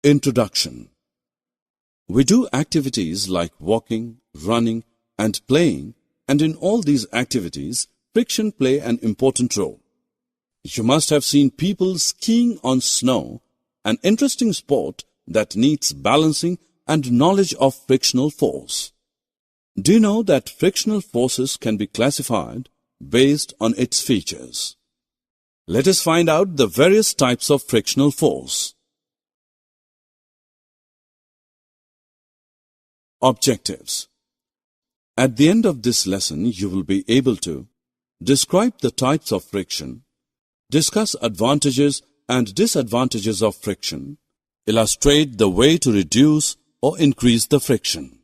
Introduction. We do activities like walking, running, and playing, and in all these activities, friction play an important role. You must have seen people skiing on snow, an interesting sport that needs balancing and knowledge of frictional force. Do you know that frictional forces can be classified based on its features? Let us find out the various types of frictional force. Objectives. At the end of this lesson, you will be able to describe the types of friction, discuss advantages and disadvantages of friction, illustrate the way to reduce or increase the friction.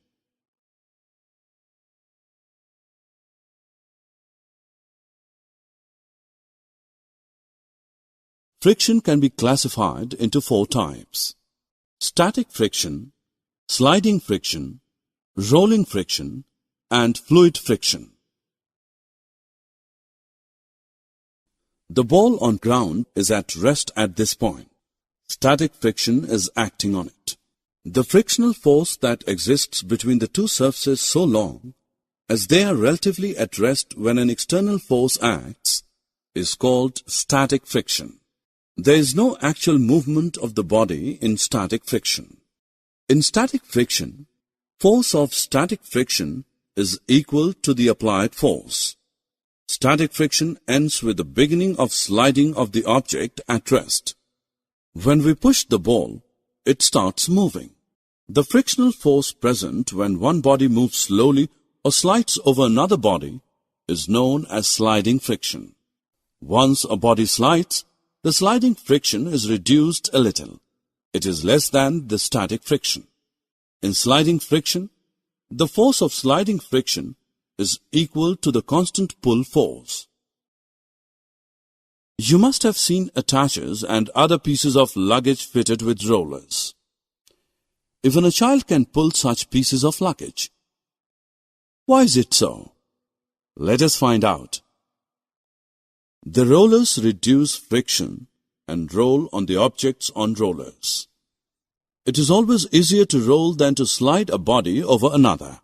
Friction can be classified into 4 types: static friction, sliding friction, rolling friction, and fluid friction. The ball on ground is at rest at this point. Static friction is acting on it. The frictional force that exists between the two surfaces so long as they are relatively at rest when an external force acts is called static friction. There is no actual movement of the body in static friction. In static friction, force of static friction is equal to the applied force. Static friction ends with the beginning of sliding of the object at rest. When we push the ball, it starts moving. The frictional force present when one body moves slowly or slides over another body is known as sliding friction. Once a body slides, the sliding friction is reduced a little. It is less than the static friction. In sliding friction, the force of sliding friction is equal to the constant pull force. You must have seen attachers and other pieces of luggage fitted with rollers. Even a child can pull such pieces of luggage. Why is it so? Let us find out. The rollers reduce friction and roll on the objects on rollers. It is always easier to roll than to slide a body over another.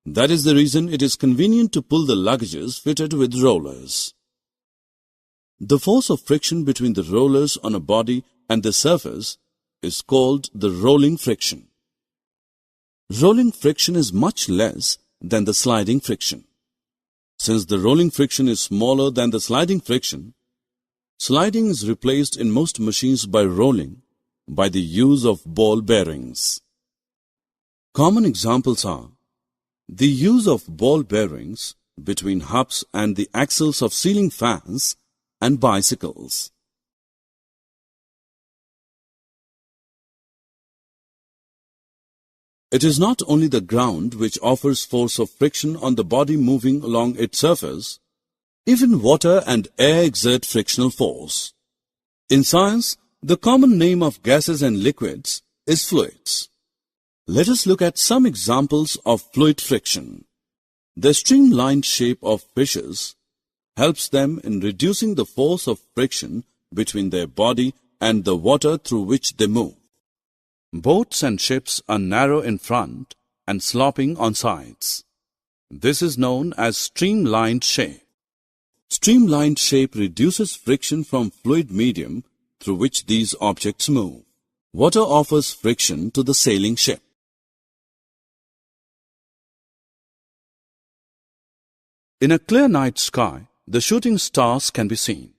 That is the reason it is convenient to pull the luggages fitted with rollers. The force of friction between the rollers on a body and the surface is called the rolling friction. Rolling friction is much less than the sliding friction. Since the rolling friction is smaller than the sliding friction, sliding is replaced in most machines by rolling by the use of ball bearings. Common examples are the use of ball bearings between hubs and the axles of ceiling fans and bicycles. It is not only the ground which offers force of friction on the body moving along its surface, even water and air exert frictional force. In science, the common name of gases and liquids is fluids. Let us look at some examples of fluid friction. The streamlined shape of fishes helps them in reducing the force of friction between their body and the water through which they move. Boats and ships are narrow in front and sloping on sides. This is known as streamlined shape. Streamlined shape reduces friction from fluid medium through which these objects move. Water offers friction to the sailing ship. In a clear night sky, the shooting stars can be seen.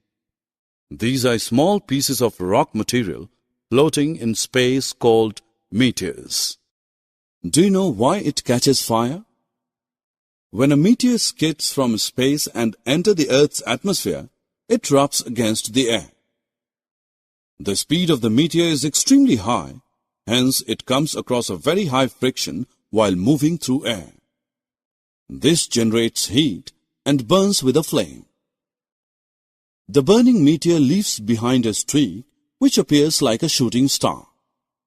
These are small pieces of rock material floating in space called meteors. Do you know why it catches fire? When a meteor skids from space and enters the Earth's atmosphere, it rubs against the air. The speed of the meteor is extremely high, hence it comes across a very high friction while moving through air. This generates heat and burns with a flame. The burning meteor leaves behind a streak which appears like a shooting star.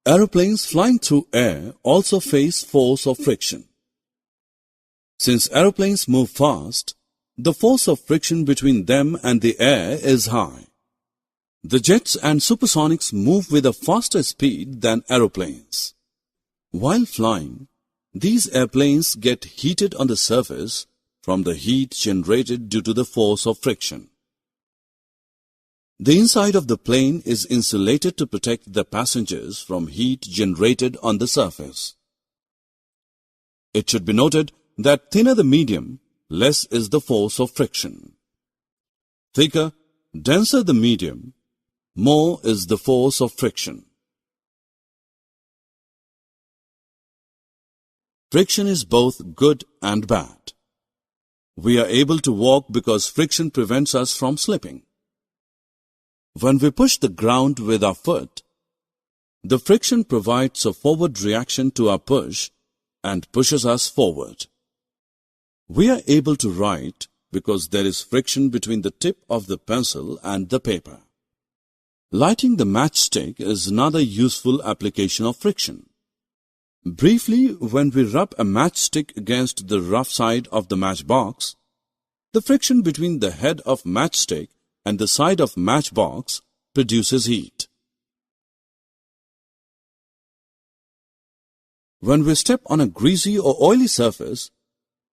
Aeroplanes flying through air also face force of friction. Since aeroplanes move fast, the force of friction between them and the air is high. The jets and supersonics move with a faster speed than aeroplanes. While flying, these airplanes get heated on the surface from the heat generated due to the force of friction. The inside of the plane is insulated to protect the passengers from heat generated on the surface. It should be noted that thinner the medium, less is the force of friction. Thicker, denser the medium, more is the force of friction. Friction is both good and bad. We are able to walk because friction prevents us from slipping. When we push the ground with our foot, the friction provides a forward reaction to our push and pushes us forward. We are able to write because there is friction between the tip of the pencil and the paper. Lighting the matchstick is another useful application of friction. Briefly, when we rub a matchstick against the rough side of the matchbox, the friction between the head of matchstick and the side of matchbox produces heat. When we step on a greasy or oily surface,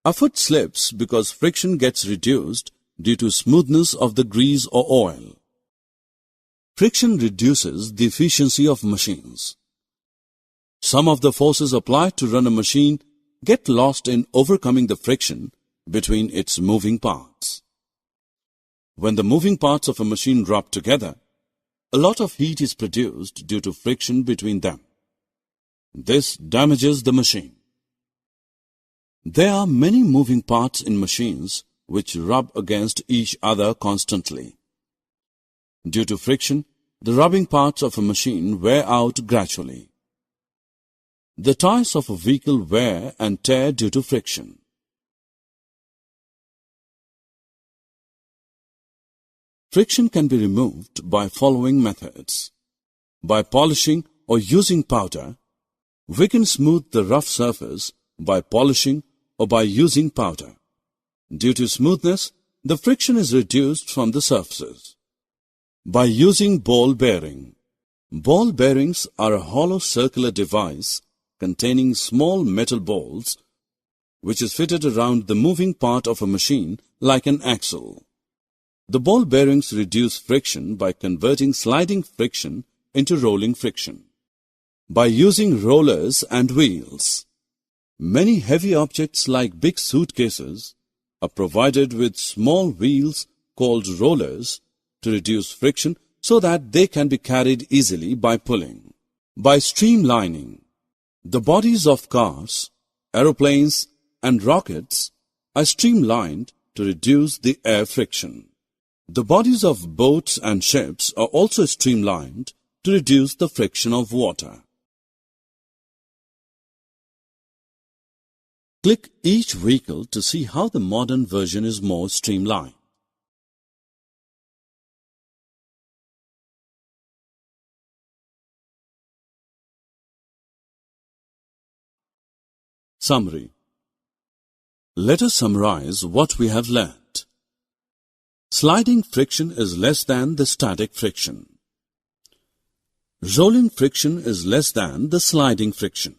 our foot slips because friction gets reduced due to smoothness of the grease or oil. Friction reduces the efficiency of machines. Some of the forces applied to run a machine get lost in overcoming the friction between its moving parts. When the moving parts of a machine rub together, a lot of heat is produced due to friction between them. This damages the machine. There are many moving parts in machines which rub against each other constantly. Due to friction, the rubbing parts of a machine wear out gradually. The tires of a vehicle wear and tear due to friction. Friction can be removed by following methods. By polishing or using powder, we can smooth the rough surface by polishing or by using powder. Due to smoothness, the friction is reduced from the surfaces. By using ball bearing. Ball bearings are a hollow circular device containing small metal balls which is fitted around the moving part of a machine like an axle. The ball bearings reduce friction by converting sliding friction into rolling friction. By using rollers and wheels. Many heavy objects like big suitcases are provided with small wheels called rollers to reduce friction so that they can be carried easily by pulling. By streamlining. The bodies of cars, aeroplanes, and rockets are streamlined to reduce the air friction. The bodies of boats and ships are also streamlined to reduce the friction of water. Click each vehicle to see how the modern version is more streamlined. Summary. Let us summarize what we have learnt. Sliding friction is less than the static friction. Rolling friction is less than the sliding friction.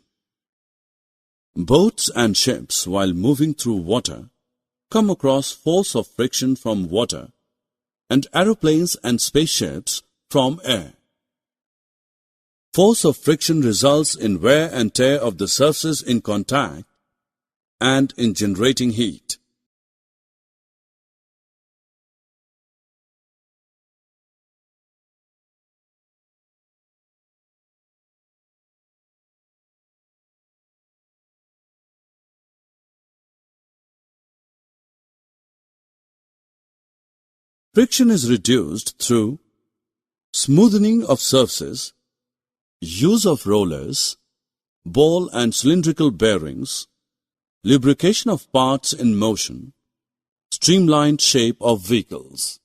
Boats and ships, while moving through water, come across force of friction from water, and aeroplanes and spaceships from air. Force of friction results in wear and tear of the surfaces in contact and in generating heat. Friction is reduced through smoothening of surfaces, use of rollers, ball and cylindrical bearings, lubrication of parts in motion, streamlined shape of vehicles.